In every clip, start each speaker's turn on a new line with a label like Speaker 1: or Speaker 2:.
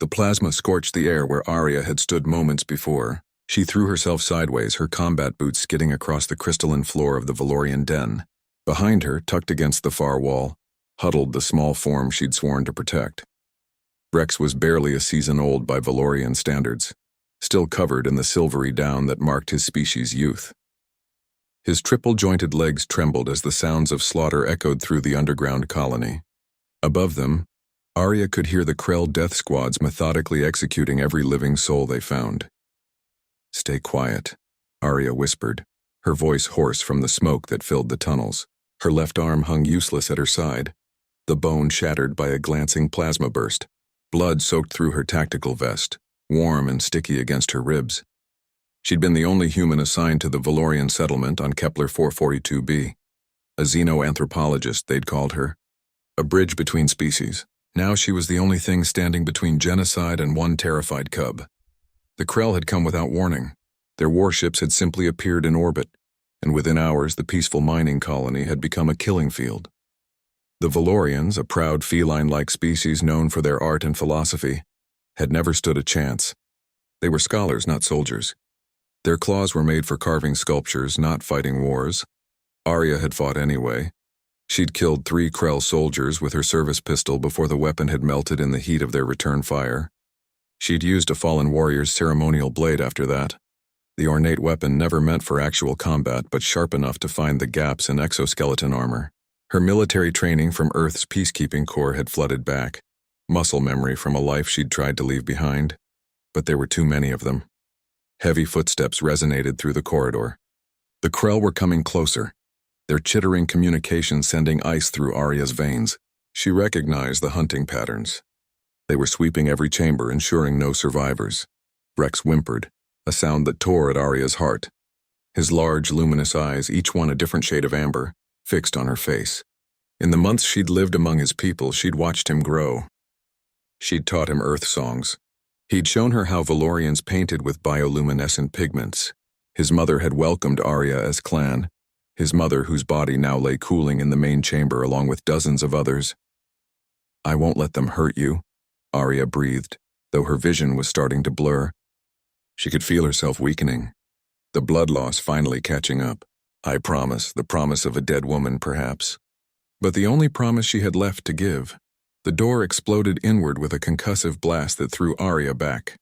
Speaker 1: The plasma scorched the air where Arya had stood moments before. She threw herself sideways, her combat boots skidding across the crystalline floor of the Valorian den. Behind her, tucked against the far wall, huddled the small form she'd sworn to protect. Rex was barely a season old by Valorian standards, still covered in the silvery down that marked his species' youth. His triple-jointed legs trembled as the sounds of slaughter echoed through the underground colony. Above them, Arya could hear the Krell death squads methodically executing every living soul they found. "Stay quiet," Arya whispered, her voice hoarse from the smoke that filled the tunnels. Her left arm hung useless at her side, the bone shattered by a glancing plasma burst. Blood soaked through her tactical vest, warm and sticky against her ribs. She'd been the only human assigned to the Valorian settlement on Kepler 442b. A xenoanthropologist, they'd called her. A bridge between species. Now she was the only thing standing between genocide and one terrified cub. The Krell had come without warning. Their warships had simply appeared in orbit, and within hours the peaceful mining colony had become a killing field. The Valorians, a proud feline-like species known for their art and philosophy, had never stood a chance. They were scholars, not soldiers. Their claws were made for carving sculptures, not fighting wars. Arya had fought anyway. She'd killed 3 Krell soldiers with her service pistol before the weapon had melted in the heat of their return fire. She'd used a fallen warrior's ceremonial blade after that. The ornate weapon never meant for actual combat, but sharp enough to find the gaps in exoskeleton armor. Her military training from Earth's peacekeeping corps had flooded back, muscle memory from a life she'd tried to leave behind. But there were too many of them. Heavy footsteps resonated through the corridor. The Krell were coming closer, their chittering communication sending ice through Arya's veins. She recognized the hunting patterns. They were sweeping every chamber, ensuring no survivors. Rex whimpered, a sound that tore at Arya's heart. His large, luminous eyes, each one a different shade of amber, fixed on her face. In the months she'd lived among his people, she'd watched him grow. She'd taught him Earth songs. He'd shown her how Valorians painted with bioluminescent pigments. His mother had welcomed Arya as clan, his mother whose body now lay cooling in the main chamber along with dozens of others. "I won't let them hurt you," Arya breathed, though her vision was starting to blur. She could feel herself weakening, the blood loss finally catching up. "I promise," the promise of a dead woman, perhaps. But the only promise she had left to give. The door exploded inward with a concussive blast that threw Arya back.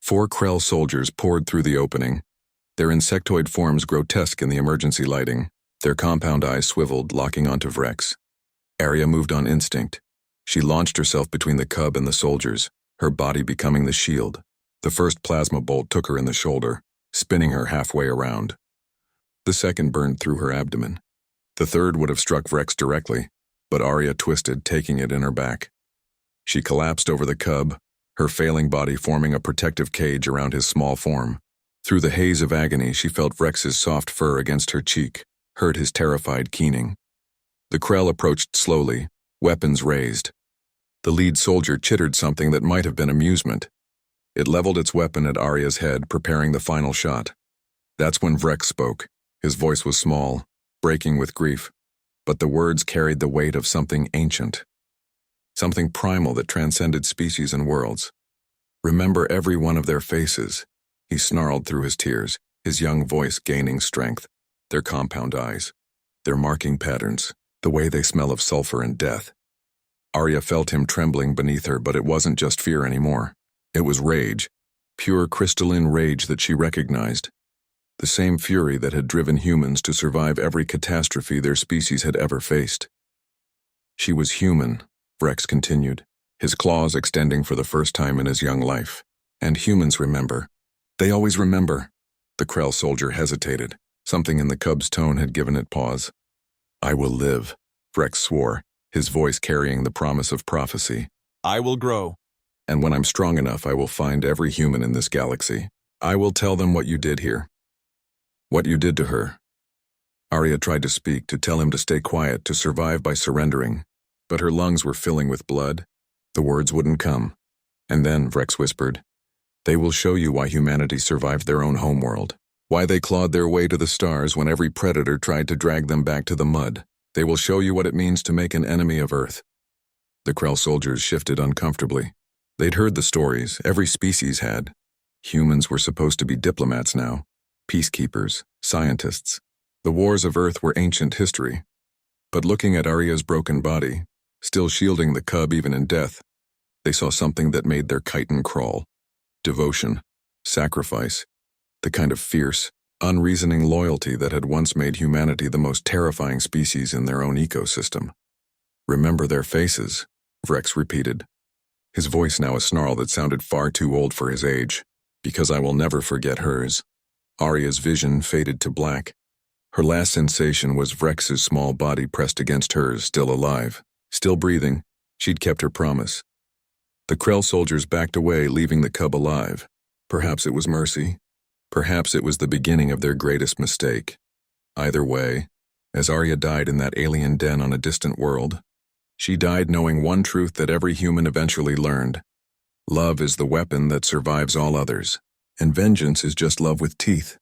Speaker 1: 4 Krell soldiers poured through the opening, their insectoid forms grotesque in the emergency lighting, their compound eyes swiveled, locking onto Vrex. Arya moved on instinct. She launched herself between the cub and the soldiers, her body becoming the shield. The first plasma bolt took her in the shoulder, spinning her halfway around. The second burned through her abdomen. The third would have struck Vrex directly, but Arya twisted, taking it in her back. She collapsed over the cub, her failing body forming a protective cage around his small form. Through the haze of agony, she felt Vrex's soft fur against her cheek, heard his terrified keening. The Krell approached slowly, weapons raised. The lead soldier chittered something that might have been amusement. It leveled its weapon at Arya's head, preparing the final shot. That's when Vrex spoke. His voice was small, breaking with grief, but the words carried the weight of something ancient, something primal that transcended species and worlds. "Remember every one of their faces," he snarled through his tears, his young voice gaining strength. "Their compound eyes, their marking patterns, the way they smell of sulfur and death." Arya felt him trembling beneath her, but it wasn't just fear anymore. It was rage, pure crystalline rage that she recognized. The same fury that had driven humans to survive every catastrophe their species had ever faced. "She was human," Vrex continued, his claws extending for the first time in his young life. "And humans remember. They always remember." The Krell soldier hesitated. Something in the cub's tone had given it pause. "I will live," Vrex swore, his voice carrying the promise of prophecy. "I will grow. And when I'm strong enough, I will find every human in this galaxy. I will tell them what you did here. What you did to her." Arya tried to speak, to tell him to stay quiet, to survive by surrendering, but her lungs were filling with blood. The words wouldn't come. And then, Vrex whispered, "They will show you why humanity survived their own homeworld, why they clawed their way to the stars when every predator tried to drag them back to the mud. They will show you what it means to make an enemy of Earth." The Krell soldiers shifted uncomfortably. They'd heard the stories, every species had. Humans were supposed to be diplomats now, peacekeepers, scientists. The wars of Earth were ancient history. But looking at Arya's broken body, still shielding the cub even in death, they saw something that made their chitin crawl. Devotion, sacrifice, the kind of fierce, unreasoning loyalty that had once made humanity the most terrifying species in their own ecosystem. Remember their faces, Vrex repeated, his voice now a snarl that sounded far too old for his age. Because I will never forget hers. Arya's vision faded to black. Her last sensation was Vrex's small body pressed against hers, still alive. Still breathing, she'd kept her promise. The Krell soldiers backed away, leaving the cub alive. Perhaps it was mercy. Perhaps it was the beginning of their greatest mistake. Either way, as Arya died in that alien den on a distant world, she died knowing one truth that every human eventually learned. Love is the weapon that survives all others, and vengeance is just love with teeth.